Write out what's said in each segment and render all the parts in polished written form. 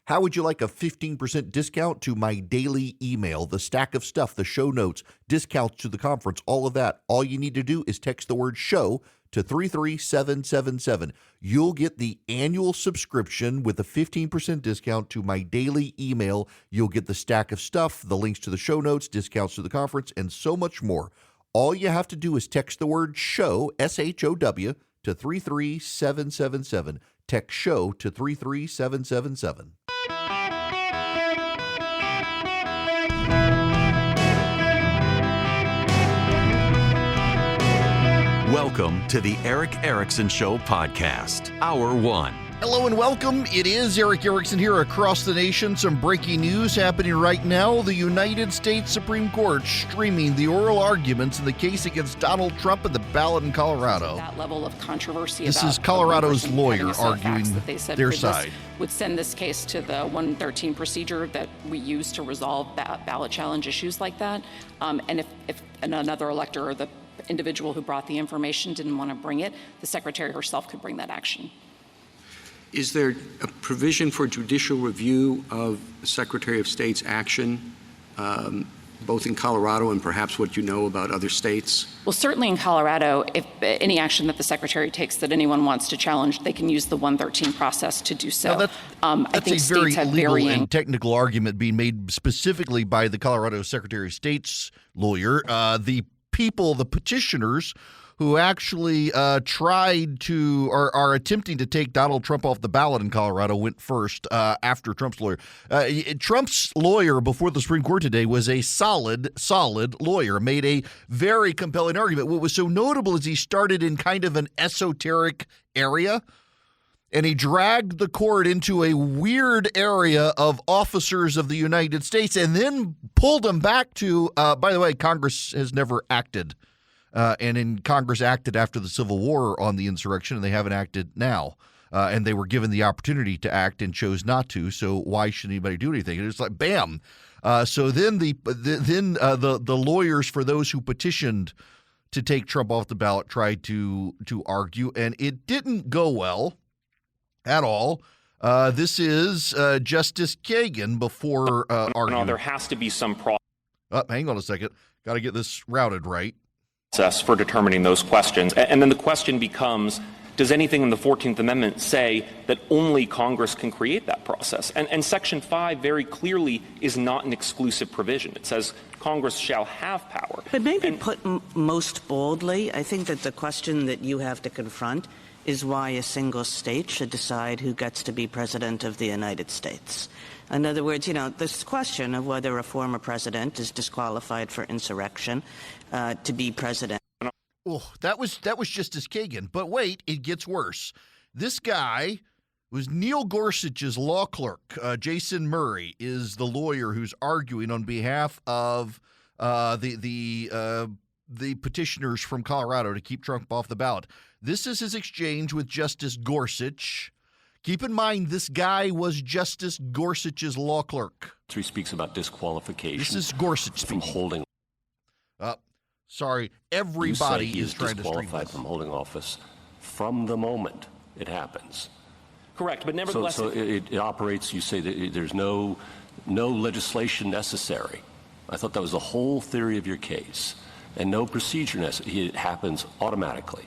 How would you like a 15% discount to my daily email, the stack of stuff, the show notes, discounts to the conference, all of that? All you need to do is text the word show to 33777. You'll get the annual subscription with a 15% discount to my daily email. You'll get the stack of stuff, the links to the show notes, discounts to the conference, and so much more. All you have to do is text the word show, SHOW, to 33777. Text show to 33777. Welcome to the Eric Erickson Show podcast, Hour 1. Hello and welcome. It is Eric Erickson here across the nation. Some breaking news happening right now. The United States Supreme Court streaming the oral arguments in the case against Donald Trump at the ballot in Colorado. That level of controversy. This is Colorado's lawyer arguing their side. Would send this case to the 113 procedure that we use to resolve ballot challenge issues like that. And if another elector or the individual who brought the information didn't want to bring it, the secretary herself could bring that action. Is there a provision for judicial review of the Secretary of State's action, both in Colorado and perhaps what you know about other states? Well, certainly in Colorado, if any action that the secretary takes that anyone wants to challenge, they can use the 113 process to do so. That's I think a very states have legal varying and technical argument being made specifically by the Colorado Secretary of State's lawyer. The petitioners who actually tried to or are attempting to take Donald Trump off the ballot in Colorado went first after Trump's lawyer. Trump's lawyer before the Supreme Court today was a solid lawyer, made a very compelling argument. What was so notable is he started in kind of an esoteric area, and he dragged the court into a weird area of officers of the United States and then pulled them back to, by the way, Congress has never acted. And Congress acted after the Civil War on the insurrection, and they haven't acted now. And they were given the opportunity to act and chose not to. So why should anybody do anything? And it's like, bam. So then the lawyers for those who petitioned to take Trump off the ballot tried to argue, and it didn't go well at all. This is Justice Kagan before arguing. No, there has to be some hang on a second. Got to get this routed right. process for determining those questions. And then the question becomes, does anything in the 14th Amendment say that only Congress can create that process? And Section 5 very clearly is not an exclusive provision. It says Congress shall have power. But maybe put most boldly, I think that the question that you have to confront is why a single state should decide who gets to be president of the United States. In other words, this question of whether a former president is disqualified for insurrection to be president. Oh, that was Justice Kagan. But wait, it gets worse. This guy was Neil Gorsuch's law clerk. Jason Murray is the lawyer who's arguing on behalf of the petitioners from Colorado to keep Trump off the ballot. This is his exchange with Justice Gorsuch. Keep in mind, this guy was Justice Gorsuch's law clerk. He speaks about disqualification. This is Gorsuch from holding. Sorry, everybody is trying to disqualified from holding office from the moment it happens. Correct, but nevertheless, so it operates. You say that there's no legislation necessary. I thought that was the whole theory of your case, and no procedure necessary. It happens automatically.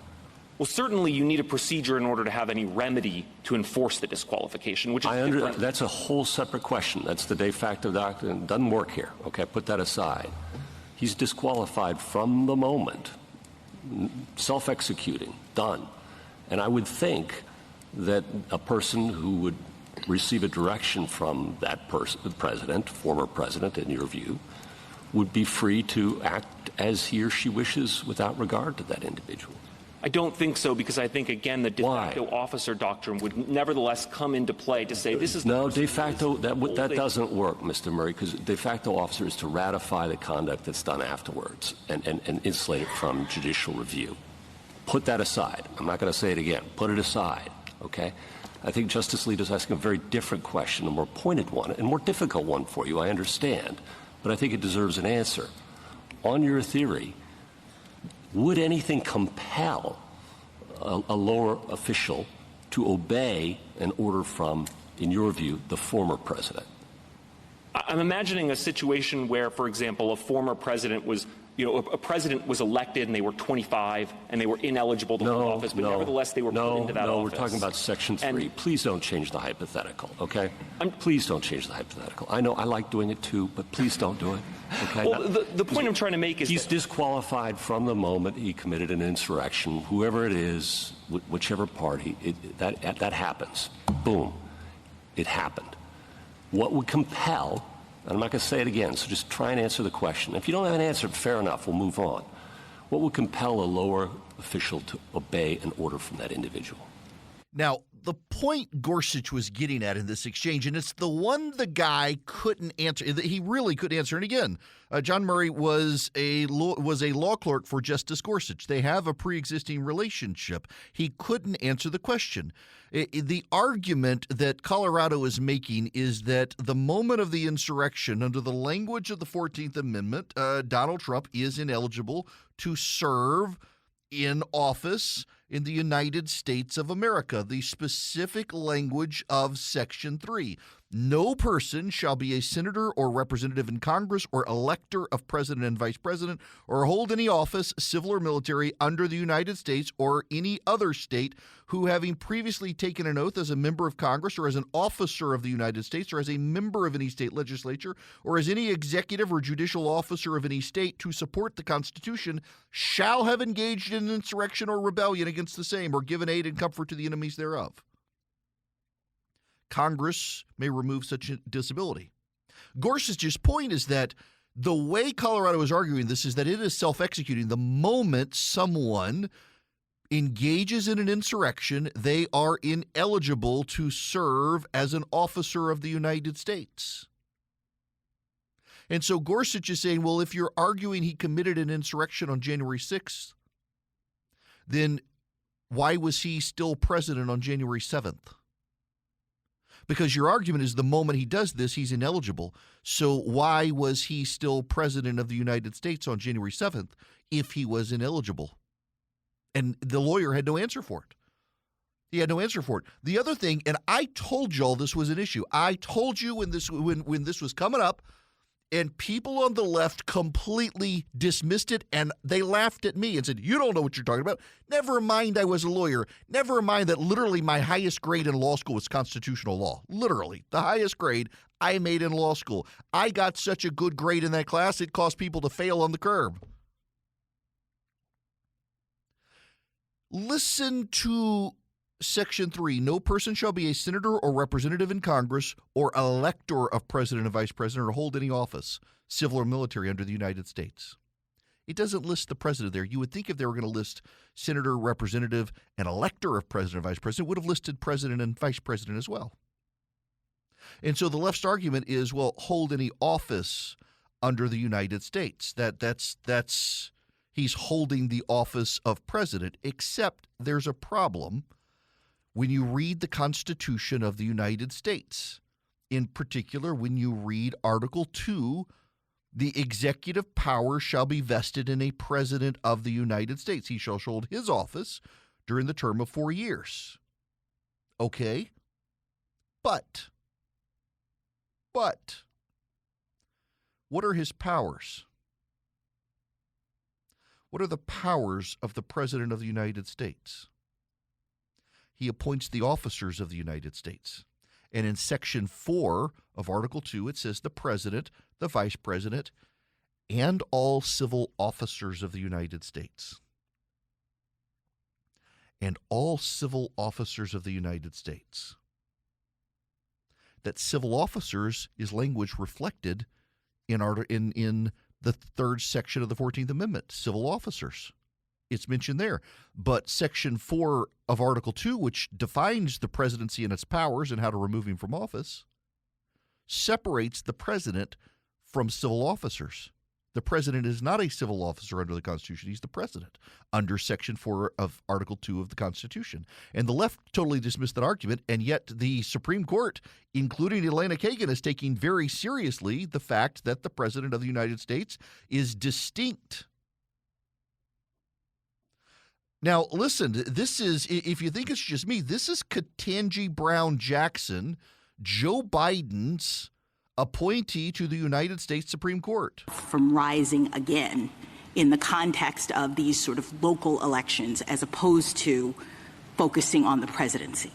Well, certainly you need a procedure in order to have any remedy to enforce the disqualification, which is different. That's a whole separate question. That's the de facto doctrine. It doesn't work here. Okay, put that aside. He's disqualified from the moment, self-executing, done. And I would think that a person who would receive a direction from that person, the president, former president, in your view, would be free to act as he or she wishes without regard to that individual. I don't think so, because I think, again, the de facto officer doctrine would nevertheless come into play to say this is no de facto. That doesn't work, Mr. Murray, because de facto officer is to ratify the conduct that's done afterwards and insulate it from judicial review. Put that aside. I'm not going to say it again. Put it aside. Okay. I think Justice Alito's asking a very different question, a more pointed one, and more difficult one for you. I understand, but I think it deserves an answer. On your theory, would anything compel a lower official to obey an order from in your view, the former president? I'm imagining a situation where, for example, a former president was, a president was elected and they were 25 and they were ineligible to hold office, but nevertheless they were put into that office. No, we're talking about Section 3. Please don't change the hypothetical, okay? Please don't change the hypothetical. I know I like doing it too, but please don't do it, okay? Well, the point I'm trying to make is he's disqualified from the moment he committed an insurrection, whoever it is, whichever party, that happens. Boom. It happened. What would compel, and I'm not going to say it again, so just try and answer the question. If you don't have an answer, fair enough, we'll move on. What would compel a lower official to obey an order from that individual? Now, the point Gorsuch was getting at in this exchange, and it's the one the guy couldn't answer. He really couldn't answer. And again, John Murray was a law clerk for Justice Gorsuch. They have a pre-existing relationship. He couldn't answer the question. The argument that Colorado is making is that the moment of the insurrection, under the language of the 14th Amendment, Donald Trump is ineligible to serve in office in the United States of America, the specific language of Section 3. No person shall be a senator or representative in Congress or elector of president and vice president or hold any office, civil or military, under the United States or any other state who, having previously taken an oath as a member of Congress or as an officer of the United States or as a member of any state legislature or as any executive or judicial officer of any state to support the Constitution, shall have engaged in insurrection or rebellion against the same or given aid and comfort to the enemies thereof. Congress may remove such a disability. Gorsuch's point is that the way Colorado is arguing this is that it is self-executing. The moment someone engages in an insurrection, they are ineligible to serve as an officer of the United States. And so Gorsuch is saying, well, if you're arguing he committed an insurrection on January 6th, then why was he still president on January 7th? Because your argument is the moment he does this, he's ineligible. So why was he still president of the United States on January 7th if he was ineligible? And the lawyer had no answer for it. He had no answer for it. The other thing, and I told y'all this was an issue. I told you when this was coming up, and people on the left completely dismissed it, and they laughed at me and said, you don't know what you're talking about. Never mind I was a lawyer. Never mind that literally my highest grade in law school was constitutional law. Literally, the highest grade I made in law school. I got such a good grade in that class, it caused people to fail on the curb. Listen to Section 3, no person shall be a senator or representative in Congress or elector of president and vice president or hold any office, civil or military, under the United States. It doesn't list the president there. You would think if they were going to list senator, representative, and elector of president and vice president, it would have listed president and vice president as well. And so the left's argument is, well, hold any office under the United States. That's he's holding the office of president, except there's a problem when you read the Constitution of the United States. In particular, when you read Article 2, the executive power shall be vested in a president of the United States. He shall hold his office during the term of 4 years. Okay? But, what are his powers? What are the powers of the President of the United States? He appoints the officers of the United States. And in Section 4 of Article 2, it says the President, the Vice President, and all civil officers of the United States. And all civil officers of the United States. That civil officers is language reflected in the third section of the 14th Amendment, civil officers. It's mentioned there. But Section 4 of Article 2, which defines the presidency and its powers and how to remove him from office, separates the president from civil officers. The president is not a civil officer under the Constitution. He's the president under Section 4 of Article 2 of the Constitution. And the left totally dismissed that argument, and yet the Supreme Court, including Elena Kagan, is taking very seriously the fact that the president of the United States is distinct. Now, listen, this is, if you think it's just me, this is Ketanji Brown Jackson Joe Biden's appointee to the United States Supreme Court. From rising again in the context of these sort of local elections as opposed to focusing on the presidency?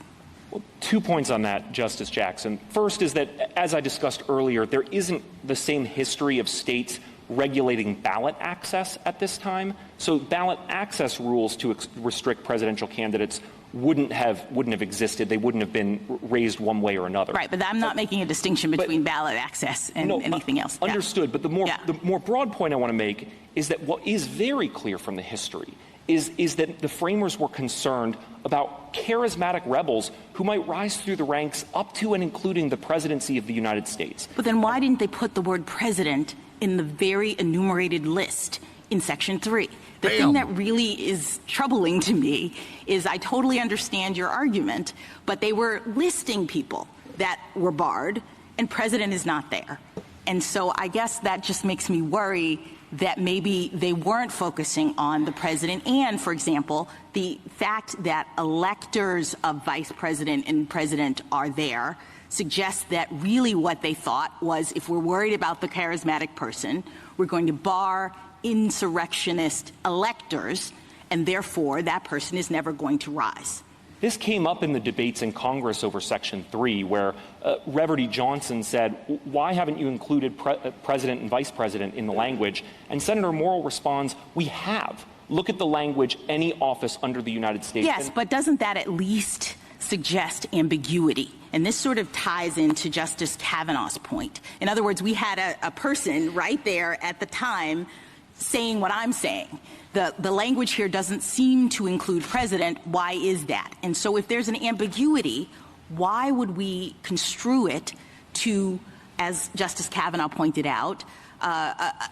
Well, 2 points on that, Justice Jackson. First is that, as I discussed earlier, there isn't the same history of states regulating ballot access at this time. So ballot access rules to restrict presidential candidates wouldn't have existed. They wouldn't have been raised one way or another. Right, but I'm not making a distinction between ballot access and anything else. Understood, but the more broad point I want to make is that what is very clear from the history is that the framers were concerned about charismatic rebels who might rise through the ranks up to and including the presidency of the United States. But then why didn't they put the word president in the very enumerated list in Section 3? The thing that really is troubling to me is I totally understand your argument, but they were listing people that were barred, and president is not there. And so I guess that just makes me worry that maybe they weren't focusing on the president. And, for example, the fact that electors of vice president and president are there suggests that really what they thought was, if we're worried about the charismatic person, we're going to bar insurrectionist electors, and therefore that person is never going to rise. This came up in the debates in Congress over Section 3, where Reverdy Johnson said, why haven't you included president and vice president in the language? And Senator Morrill responds, we have. Look at the language, any office under the United States. Yes, but doesn't that at least suggest ambiguity? And this sort of ties into Justice Kavanaugh's point. In other words, we had a person right there at the time saying what I'm saying. The language here doesn't seem to include president. Why is that? And so if there's an ambiguity, why would we construe it to, as Justice Kavanaugh pointed out,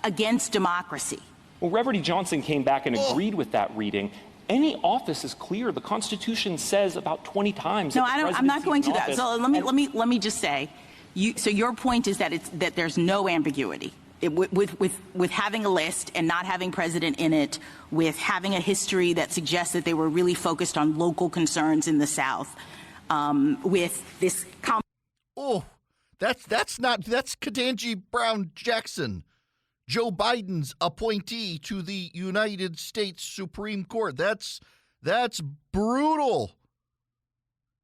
against democracy? Well, Reverdy Johnson came back and agreed with that reading. Any office is clear. The Constitution says about 20 times. No, I'm not going to that. So let me just say, so your point is that that there's no ambiguity. With having a list and not having president in it, with having a history that suggests that they were really focused on local concerns in the South, with this. That's Ketanji Brown Jackson, Joe Biden's appointee to the United States Supreme Court. That's brutal.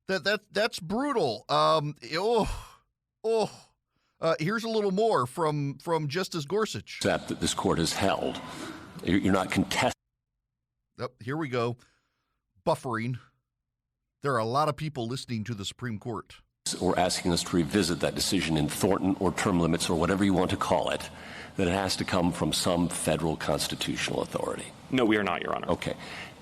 That's brutal. Here's a little more from Justice Gorsuch. That this court has held. You're not contesting. Here we go. Buffering. There are a lot of people listening to the Supreme Court. Or asking us to revisit that decision in Thornton or term limits or whatever you want to call it, that it has to come from some federal constitutional authority. No, we are not, Your Honor. Okay.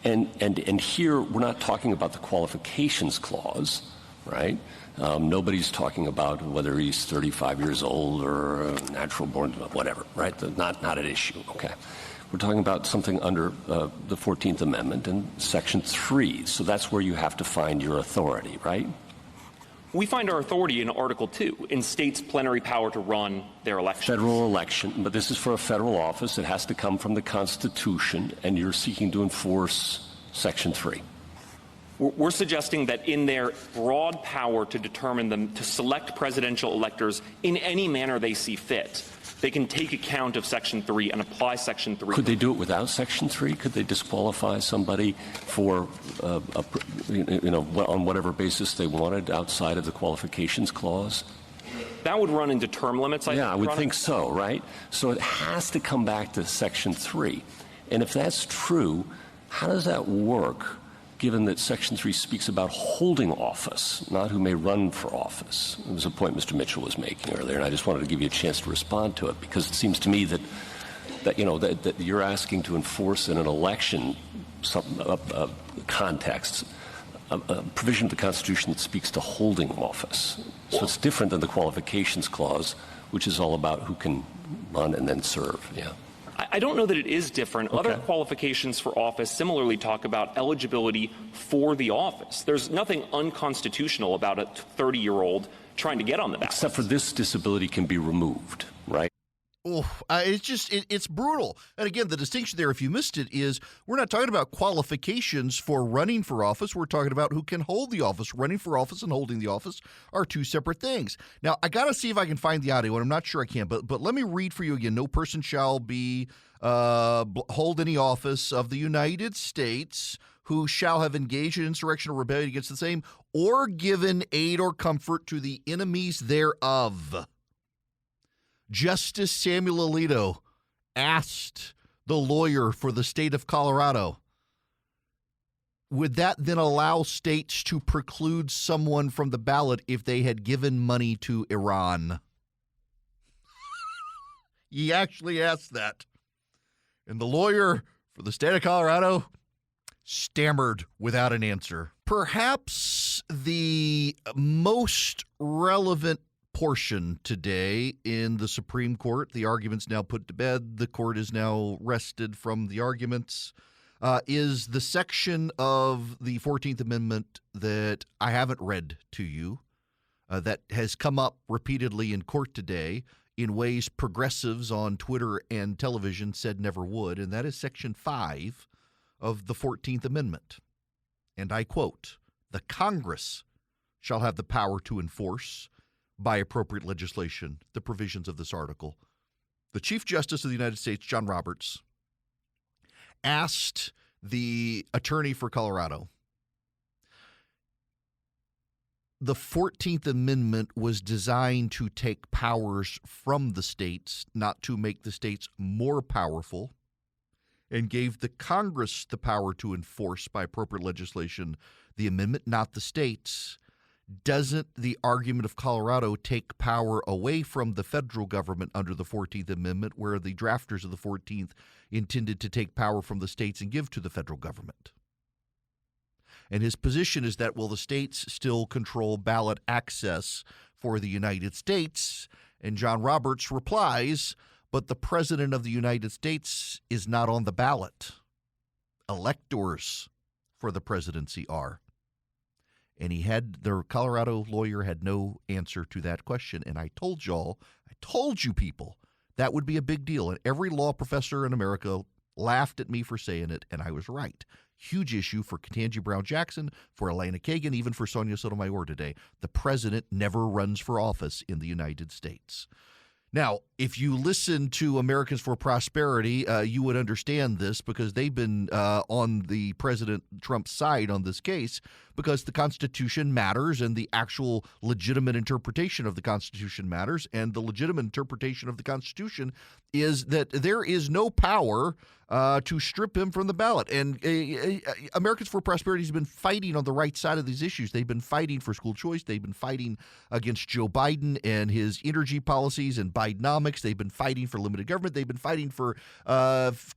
And here we're not talking about the qualifications clause, right? Nobody's talking about whether he's 35 years old or natural born, whatever, right? Not at issue, okay? We're talking about something under the 14th Amendment and Section 3. So that's where you have to find your authority, right? We find our authority in Article 2, in states' plenary power to run their elections. Federal election, but this is for a federal office. It has to come from the Constitution, and you're seeking to enforce Section 3. We're suggesting that in their broad power to determine them, to select presidential electors in any manner they see fit, they can take account of Section 3 and apply Section 3. Could they do it without Section 3? Could they disqualify somebody for, on whatever basis they wanted outside of the qualifications clause? That would run into term limits, I think. Yeah, I would think so, right? So it has to come back to Section 3. And if that's true, how does that work, given that Section 3 speaks about holding office, not who may run for office? It was a point Mr. Mitchell was making earlier, and I just wanted to give you a chance to respond to it, because it seems to me that you're asking to enforce in an election context a provision of the Constitution that speaks to holding office. So it's different than the qualifications clause, which is all about who can run and then serve. Yeah. I don't know that it is different. Okay. Other qualifications for office similarly talk about eligibility for the office. There's nothing unconstitutional about a 30-year-old trying to get on the ballot. Except for this disability can be removed, right? It's brutal. And again, the distinction there, if you missed it, is we're not talking about qualifications for running for office. We're talking about who can hold the office. Running for office and holding the office are two separate things. Now, I got to see if I can find the audio, and I'm not sure I can, but let me read for you again. No person shall be hold any office of the United States who shall have engaged in insurrection or rebellion against the same or given aid or comfort to the enemies thereof. Justice Samuel Alito asked the lawyer for the state of Colorado, would that then allow states to preclude someone from the ballot if they had given money to Iran? He actually asked that. And the lawyer for the state of Colorado stammered without an answer. Perhaps the most relevant portion today in the Supreme Court, the argument's now put to bed, the court is now rested from the arguments, is the section of the 14th Amendment that I haven't read to you, that has come up repeatedly in court today in ways progressives on Twitter and television said never would, and that is Section 5 of the 14th Amendment. And I quote, "The Congress shall have the power to enforce by appropriate legislation the provisions of this article." The Chief Justice of the United States, John Roberts, asked the attorney for Colorado, the 14th Amendment was designed to take powers from the states, not to make the states more powerful, and gave the Congress the power to enforce by appropriate legislation the amendment, not the states. Doesn't the argument of Colorado take power away from the federal government under the 14th Amendment, where the drafters of the 14th intended to take power from the states and give to the federal government? And his position is that, well, the states still control ballot access for the United States. And John Roberts replies, but the president of the United States is not on the ballot. Electors for the presidency are. And the Colorado lawyer had no answer to that question. And I told you people, that would be a big deal. And every law professor in America laughed at me for saying it, and I was right. Huge issue for Ketanji Brown Jackson, for Elena Kagan, even for Sonia Sotomayor today. The president never runs for office in the United States. Now, if you listen to Americans for Prosperity, you would understand this because they've been on the President Trump's side on this case because the Constitution matters and the actual legitimate interpretation of the Constitution matters. And the legitimate interpretation of the Constitution is that there is no power to strip him from the ballot. And Americans for Prosperity has been fighting on the right side of these issues. They've been fighting for school choice. They've been fighting against Joe Biden and his energy policies and Bidenomics. They've been fighting for limited government. They've been fighting for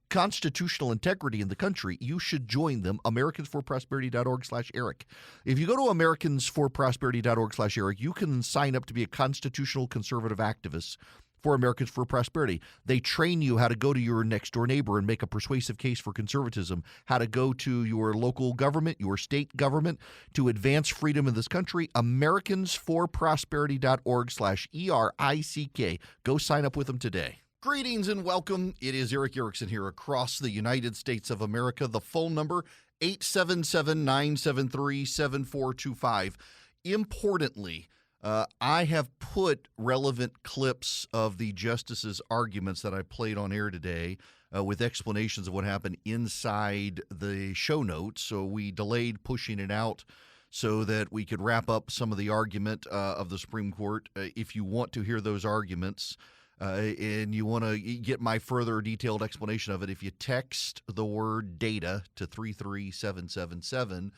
constitutional integrity in the country. You should join them, americansforprosperity.org/Eric. If you go to americansforprosperity.org/Eric, you can sign up to be a constitutional conservative activist for Americans for Prosperity. They train you how to go to your next door neighbor and make a persuasive case for conservatism, how to go to your local government, your state government to advance freedom in this country. Americansforprosperity.org/ERICK. Go sign up with them today. Greetings and welcome. It is Eric Erickson here across the United States of America. The phone number, 877-973-7425. Importantly, I have put relevant clips of the justices' arguments that I played on air today with explanations of what happened inside the show notes. So we delayed pushing it out so that we could wrap up some of the argument of the Supreme Court. If you want to hear those arguments and you want to get my further detailed explanation of it, if you text the word data to 33777,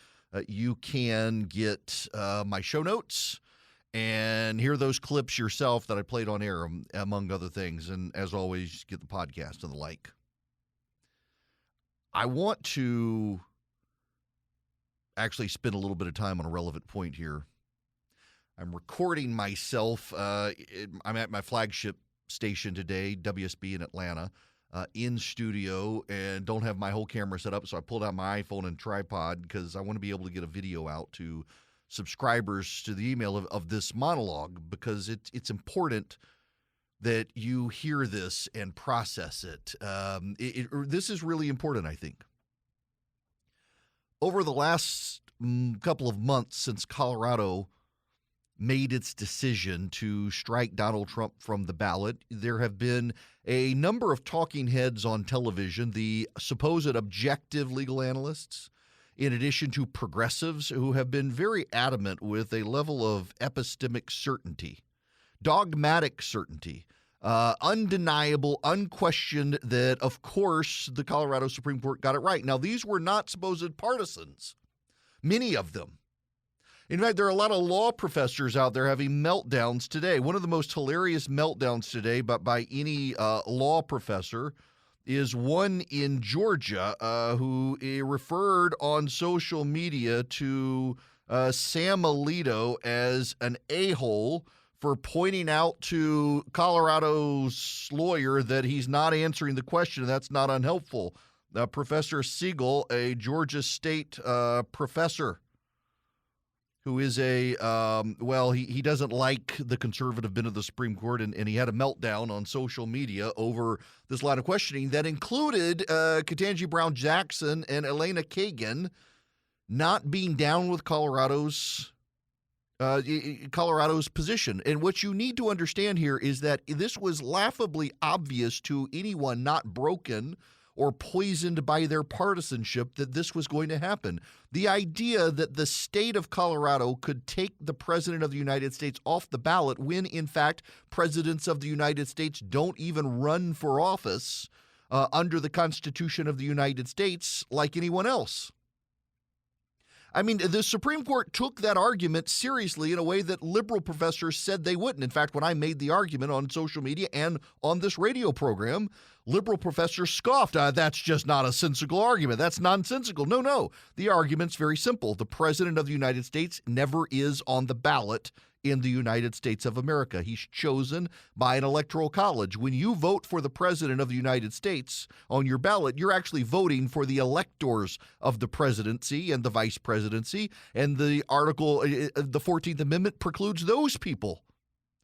you can get my show notes and hear those clips yourself that I played on air, among other things. And as always, get the podcast and the like. I want to actually spend a little bit of time on a relevant point here. I'm recording myself. I'm at my flagship station today, WSB in Atlanta, in studio, and don't have my whole camera set up. So I pulled out my iPhone and tripod because I want to be able to get a video out to subscribers to the email of this monologue, because it's important that you hear this and process it. This is really important, I think. Over the last couple of months since Colorado made its decision to strike Donald Trump from the ballot, there have been a number of talking heads on television, the supposed objective legal analysts, in addition to progressives who have been very adamant with a level of epistemic certainty, dogmatic certainty, undeniable, unquestioned that, of course, the Colorado Supreme Court got it right. Now, these were not supposed partisans, many of them. In fact, there are a lot of law professors out there having meltdowns today. One of the most hilarious meltdowns today, but by any law professor, is one in Georgia who referred on social media to Sam Alito as an a-hole for pointing out to Colorado's lawyer that he's not answering the question. That's not unhelpful. Professor Siegel, a Georgia State professor, who is he doesn't like the conservative bent of the Supreme Court, and he had a meltdown on social media over this line of questioning that included Ketanji Brown Jackson and Elena Kagan not being down with Colorado's position. And what you need to understand here is that this was laughably obvious to anyone not broken or poisoned by their partisanship that this was going to happen. The idea that the state of Colorado could take the president of the United States off the ballot when, in fact, presidents of the United States don't even run for office under the Constitution of the United States like anyone else. I mean, the Supreme Court took that argument seriously in a way that liberal professors said they wouldn't. In fact, when I made the argument on social media and on this radio program, liberal professors scoffed. That's just not a sensical argument. That's nonsensical. No. The argument's very simple. The president of the United States never is on the ballot in the United States of America. He's chosen by an electoral college. When you vote for the president of the United States on your ballot, you're actually voting for the electors of the presidency and the vice presidency. And the 14th Amendment precludes those people.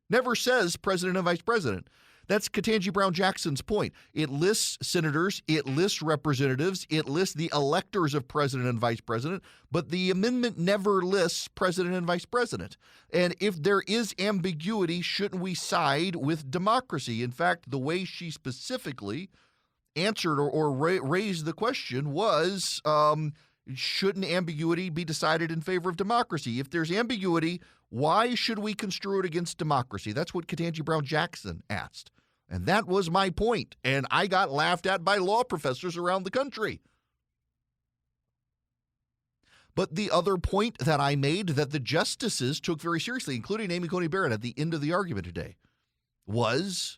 Never says president and vice president. That's Ketanji Brown Jackson's point. It lists senators, it lists representatives, it lists the electors of president and vice president, but the amendment never lists president and vice president. And if there is ambiguity, shouldn't we side with democracy? In fact, the way she specifically answered or raised the question was, shouldn't ambiguity be decided in favor of democracy? If there's ambiguity, why should we construe it against democracy? That's what Ketanji Brown Jackson asked. And that was my point. And I got laughed at by law professors around the country. But the other point that I made that the justices took very seriously, including Amy Coney Barrett at the end of the argument today, is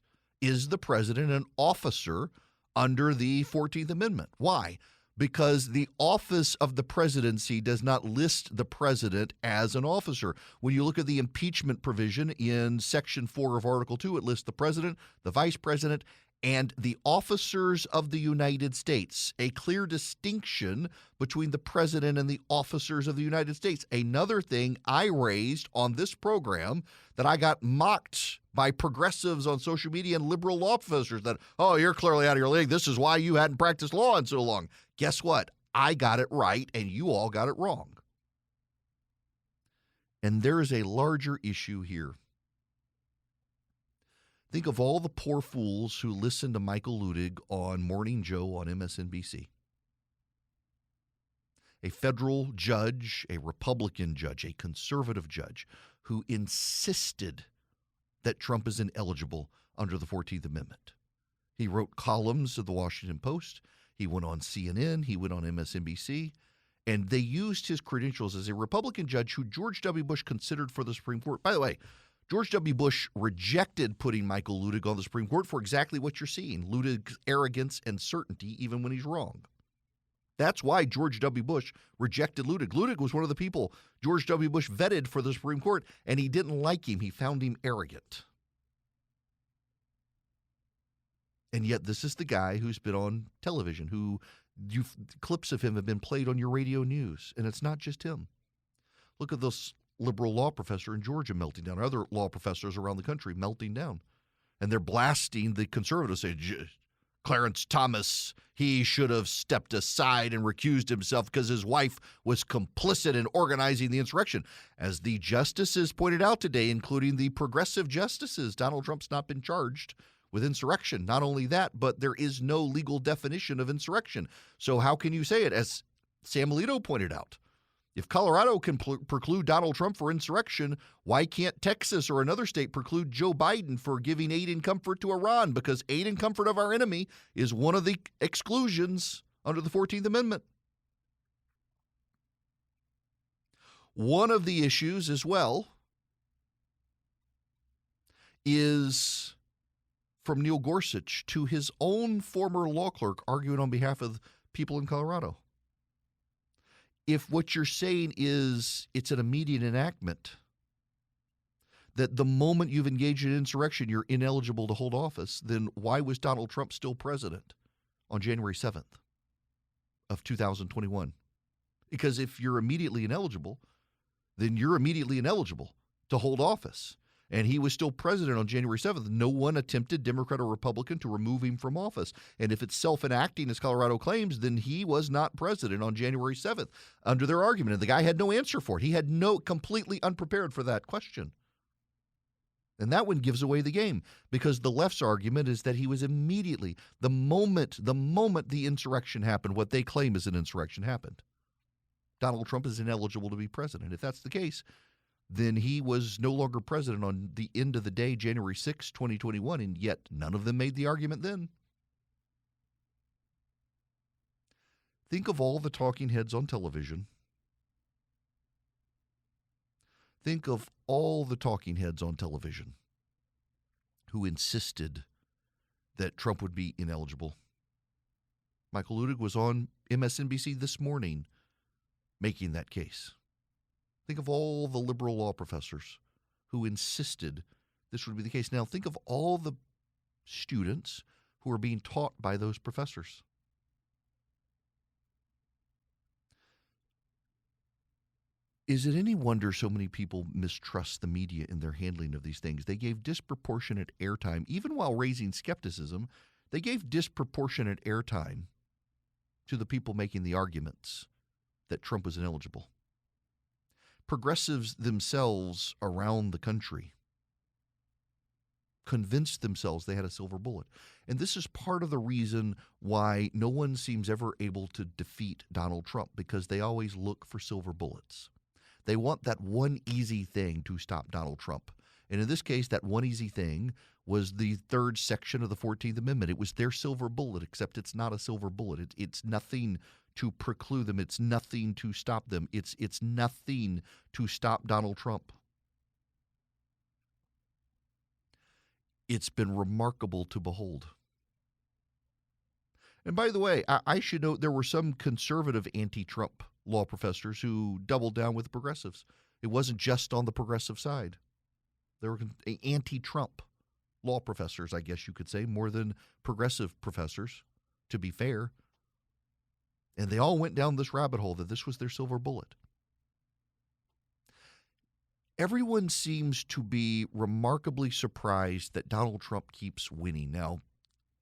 the president an officer under the 14th Amendment? Why? Because the office of the presidency does not list the president as an officer. When you look at the impeachment provision in Section 4 of Article 2, it lists the president, the vice president, and the officers of the United States. A clear distinction between the president and the officers of the United States. Another thing I raised on this program that I got mocked by progressives on social media and liberal law professors that, oh, you're clearly out of your league. This is why you hadn't practiced law in so long. Guess what? I got it right and you all got it wrong. And there is a larger issue here. Think of all the poor fools who listen to Michael Ludig on Morning Joe on MSNBC. A federal judge, a Republican judge, a conservative judge who insisted that Trump is ineligible under the 14th Amendment. He wrote columns of the Washington Post. He went on CNN. He went on MSNBC. And they used his credentials as a Republican judge who George W. Bush considered for the Supreme Court. By the way, George W. Bush rejected putting Michael Ludig on the Supreme Court for exactly what you're seeing, Ludig's arrogance and certainty, even when he's wrong. That's why George W. Bush rejected Ludig. Ludig was one of the people George W. Bush vetted for the Supreme Court, and he didn't like him. He found him arrogant. And yet this is the guy who's been on television, clips of him have been played on your radio news, and it's not just him. Look at this liberal law professor in Georgia melting down, other law professors around the country melting down. And they're blasting the conservatives, saying, Clarence Thomas, he should have stepped aside and recused himself because his wife was complicit in organizing the insurrection. As the justices pointed out today, including the progressive justices, Donald Trump's not been charged with insurrection. Not only that, but there is no legal definition of insurrection. So how can you say it? As Sam Alito pointed out, if Colorado can preclude Donald Trump for insurrection, why can't Texas or another state preclude Joe Biden for giving aid and comfort to Iran? Because aid and comfort of our enemy is one of the exclusions under the 14th Amendment. One of the issues as well is from Neil Gorsuch to his own former law clerk arguing on behalf of people in Colorado. If what you're saying is it's an immediate enactment, that the moment you've engaged in insurrection, you're ineligible to hold office, then why was Donald Trump still president on January 7th of 2021? Because if you're immediately ineligible, then you're immediately ineligible to hold office. And he was still president on January 7th. No one attempted, Democrat or Republican, to remove him from office. And if it's self-enacting, as Colorado claims, then he was not president on January 7th under their argument. And the guy had no answer for it. He had completely unprepared for that question. And that one gives away the game, because the left's argument is that he was immediately, the moment the insurrection happened, what they claim is an insurrection happened, Donald Trump is ineligible to be president. If that's the case, then he was no longer president on the end of the day, January 6, 2021, and yet none of them made the argument then. Think of all the talking heads on television. Think of all the talking heads on television who insisted that Trump would be ineligible. Michael Ludig was on MSNBC this morning making that case. Think of all the liberal law professors who insisted this would be the case. Now, think of all the students who are being taught by those professors. Is it any wonder so many people mistrust the media in their handling of these things? They gave disproportionate airtime, even while raising skepticism, they gave disproportionate airtime to the people making the arguments that Trump was ineligible. Progressives themselves around the country convinced themselves they had a silver bullet. And this is part of the reason why no one seems ever able to defeat Donald Trump, because they always look for silver bullets. They want that one easy thing to stop Donald Trump. And in this case, that one easy thing was the third section of the 14th Amendment. It was their silver bullet, except it's not a silver bullet. It's nothing to preclude them. It's nothing to stop them. It's nothing to stop Donald Trump. It's been remarkable to behold. And by the way, I should note there were some conservative anti-Trump law professors who doubled down with the progressives. It wasn't just on the progressive side. There were anti-Trump law professors, I guess you could say, more than progressive professors, to be fair. And they all went down this rabbit hole that this was their silver bullet. Everyone seems to be remarkably surprised that Donald Trump keeps winning. Now,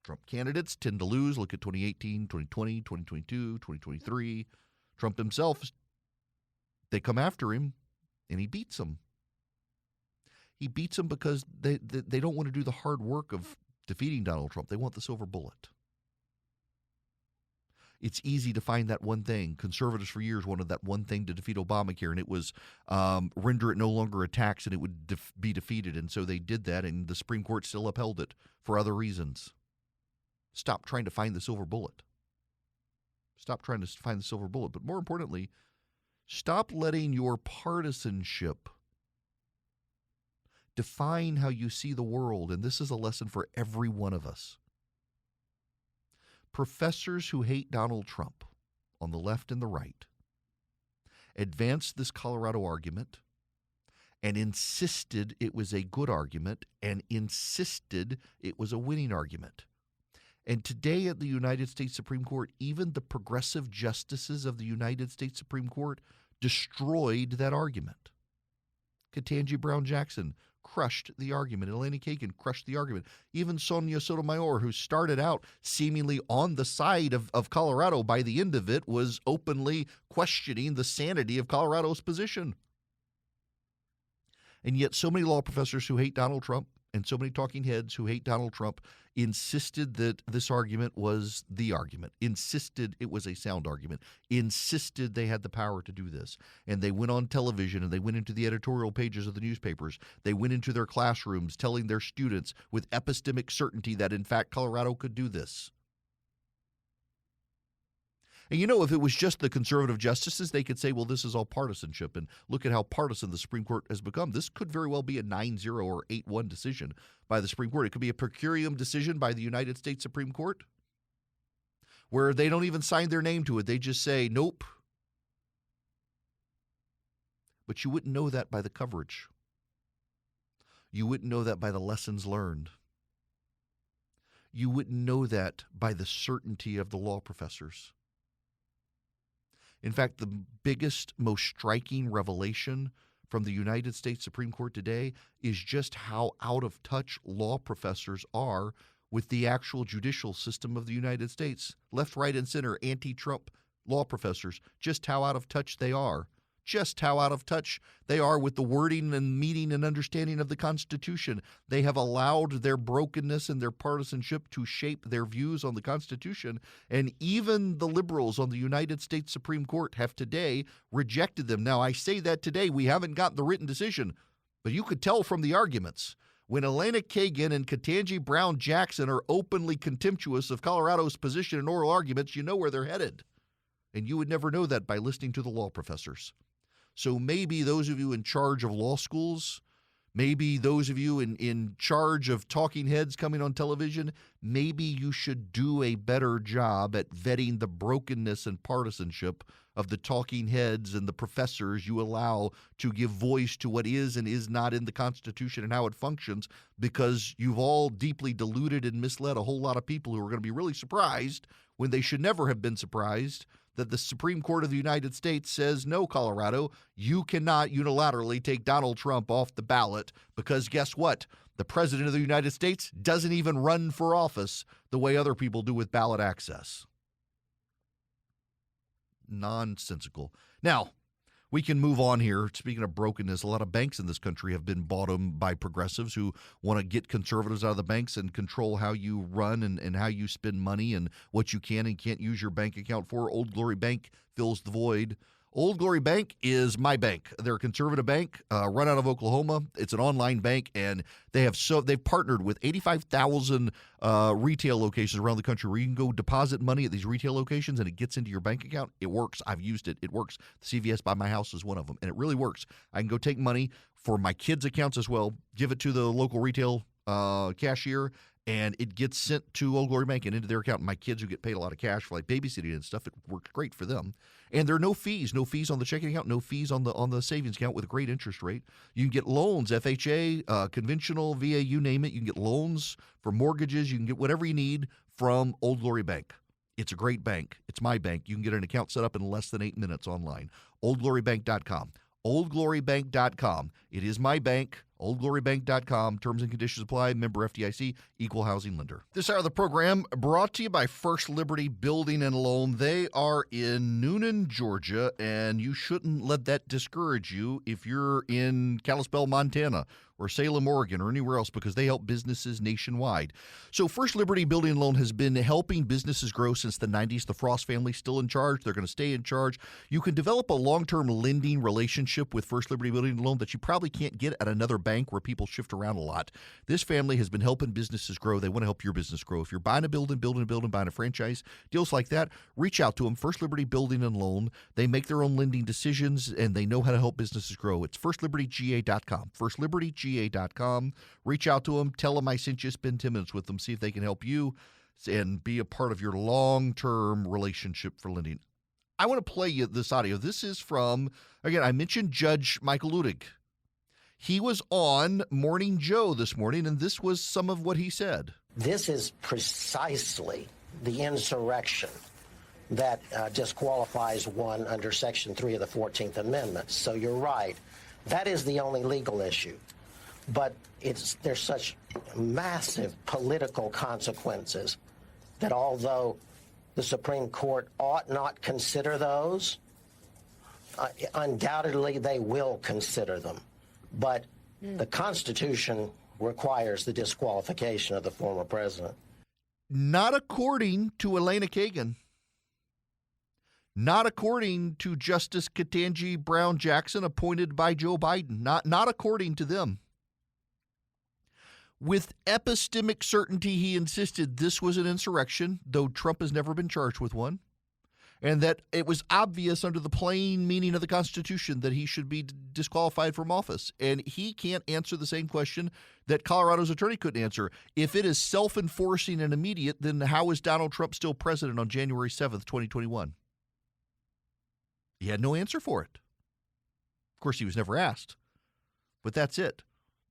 Trump candidates tend to lose. Look at 2018, 2020, 2022, 2023. Trump himself, they come after him, and he beats them. He beats them because they don't want to do the hard work of defeating Donald Trump. They want the silver bullet. It's easy to find that one thing. Conservatives for years wanted that one thing to defeat Obamacare, and it was render it no longer a tax and it would be defeated. And so they did that, and the Supreme Court still upheld it for other reasons. Stop trying to find the silver bullet. Stop trying to find the silver bullet. But more importantly, stop letting your partisanship define how you see the world. And this is a lesson for every one of us. Professors who hate Donald Trump on the left and the right advanced this Colorado argument and insisted it was a good argument and insisted it was a winning argument. And today at the United States Supreme Court, even the progressive justices of the United States Supreme Court destroyed that argument. Ketanji Brown Jackson crushed the argument. Elena Kagan crushed the argument. Even Sonia Sotomayor, who started out seemingly on the side of Colorado, by the end of it was openly questioning the sanity of Colorado's position. And yet so many law professors who hate Donald Trump and so many talking heads who hate Donald Trump insisted that this argument was the argument, insisted it was a sound argument, insisted they had the power to do this. And they went on television and they went into the editorial pages of the newspapers. They went into their classrooms telling their students with epistemic certainty that, in fact, Colorado could do this. And you know, if it was just the conservative justices, they could say, well, this is all partisanship. And look at how partisan the Supreme Court has become. This could very well be a 9-0 or 8-1 decision by the Supreme Court. It could be a per curiam decision by the United States Supreme Court, where they don't even sign their name to it. They just say, nope. But you wouldn't know that by the coverage. You wouldn't know that by the lessons learned. You wouldn't know that by the certainty of the law professors. In fact, the biggest, most striking revelation from the United States Supreme Court today is just how out of touch law professors are with the actual judicial system of the United States. Left, right, and center, anti-Trump law professors, just how out of touch they are. Just how out of touch they are with the wording and meaning and understanding of the Constitution. They have allowed their brokenness and their partisanship to shape their views on the Constitution, and even the liberals on the United States Supreme Court have today rejected them. Now, I say that today. We haven't gotten the written decision, but you could tell from the arguments. When Elena Kagan and Ketanji Brown Jackson are openly contemptuous of Colorado's position in oral arguments, you know where they're headed. And you would never know that by listening to the law professors. So maybe those of you in charge of law schools, maybe those of you in charge of talking heads coming on television, maybe you should do a better job at vetting the brokenness and partisanship of the talking heads and the professors you allow to give voice to what is and is not in the Constitution and how it functions, because you've all deeply deluded and misled a whole lot of people who are going to be really surprised when they should never have been surprised that the Supreme Court of the United States says, no, Colorado, you cannot unilaterally take Donald Trump off the ballot because guess what? The President of the United States doesn't even run for office the way other people do with ballot access. Nonsensical. Now, we can move on here. Speaking of brokenness, a lot of banks in this country have been bought by progressives who want to get conservatives out of the banks and control how you run and how you spend money and what you can and can't use your bank account for. Old Glory Bank fills the void. Old Glory Bank is my bank. They're a conservative bank run out of Oklahoma. It's an online bank, and they've partnered with 85,000 retail locations around the country where you can go deposit money at these retail locations and it gets into your bank account. It works. I've used it. It works. The CVS by my house is one of them, and it really works. I can go take money for my kids' accounts as well, give it to the local retail cashier, and it gets sent to Old Glory Bank and into their account. And my kids who get paid a lot of cash for like babysitting and stuff, it works great for them. And there are no fees on the checking account, no fees on the savings account with a great interest rate. You can get loans, FHA, conventional, VA, you name it. You can get loans for mortgages. You can get whatever you need from Old Glory Bank. It's a great bank. It's my bank. You can get an account set up in less than 8 minutes online. OldGloryBank.com. OldGloryBank.com. It is my bank. OldGloryBank.com. Terms and conditions apply. Member FDIC. Equal housing lender. This hour of the program brought to you by First Liberty Building and Loan. They are in Noonan, Georgia, and you shouldn't let that discourage you if you're in Kalispell, Montana, or Salem, Oregon, or anywhere else, because they help businesses nationwide. So First Liberty Building and Loan has been helping businesses grow since the 90s. The Frost family's still in charge. They're going to stay in charge. You can develop a long-term lending relationship with First Liberty Building and Loan that you probably can't get at another bank where people shift around a lot. This family has been helping businesses grow. They want to help your business grow. If you're buying a building, buying a franchise, deals like that, reach out to them. First Liberty Building and Loan. They make their own lending decisions, and they know how to help businesses grow. It's FirstLibertyGA.com. FirstLibertyGA.com. Reach out to them. Tell them I sent you. Spend 10 minutes with them. See if they can help you and be a part of your long-term relationship for lending. I want to play you this audio. This is from, again, I mentioned Judge Michael Ludig. He was on Morning Joe this morning, and this was some of what he said. This is precisely the insurrection that disqualifies one under Section 3 of the 14th Amendment. So you're right. That is the only legal issue. but there's such massive political consequences that although the Supreme Court ought not consider those, undoubtedly they will consider them. But the Constitution requires the disqualification of the former president. Not according to Elena Kagan. Not according to Justice Ketanji Brown Jackson, appointed by Joe Biden. Not according to them. With epistemic certainty, he insisted this was an insurrection, though Trump has never been charged with one, and that it was obvious under the plain meaning of the Constitution that he should be disqualified from office. And he can't answer the same question that Colorado's attorney couldn't answer. If it is self-enforcing and immediate, then how is Donald Trump still president on January 7th, 2021? He had no answer for it. Of course, he was never asked, but that's it.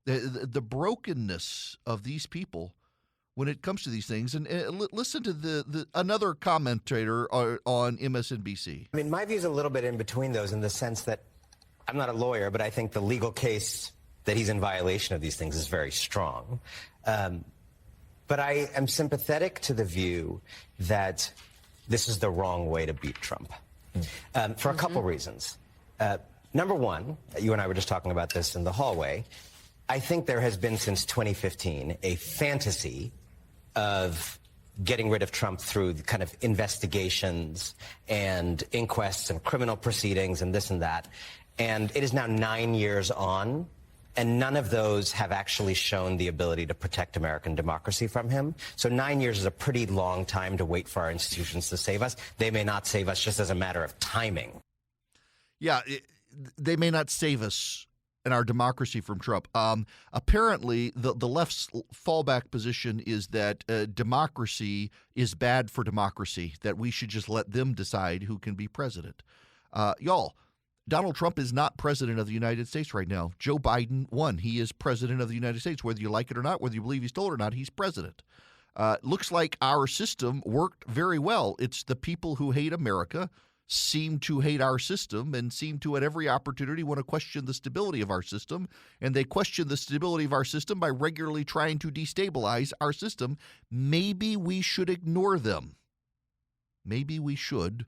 The brokenness of these people when it comes to these things. And listen to another commentator on MSNBC. I mean, my view is a little bit in between those in the sense that I'm not a lawyer, but I think the legal case that he's in violation of these things is very strong. But I am sympathetic to the view that this is the wrong way to beat Trump for a couple reasons. Number one, you and I were just talking about this in the hallway. I think there has been since 2015 a fantasy of getting rid of Trump through the kind of investigations and inquests and criminal proceedings and this and that. And it is now 9 years on, and none of those have actually shown the ability to protect American democracy from him. So 9 years is a pretty long time to wait for our institutions to save us. They may not save us just as a matter of timing. Yeah, they may not save us and our democracy from Trump. Apparently, the left's fallback position is that democracy is bad for democracy, that we should just let them decide who can be president. Y'all, Donald Trump is not president of the United States right now. Joe Biden won. He is president of the United States. Whether you like it or not, whether you believe he stole it or not, he's president. Looks like our system worked very well. It's the people who hate America seem to hate our system and seem to at every opportunity want to question the stability of our system. And they question the stability of our system by regularly trying to destabilize our system. Maybe we should ignore them. Maybe we should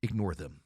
ignore them.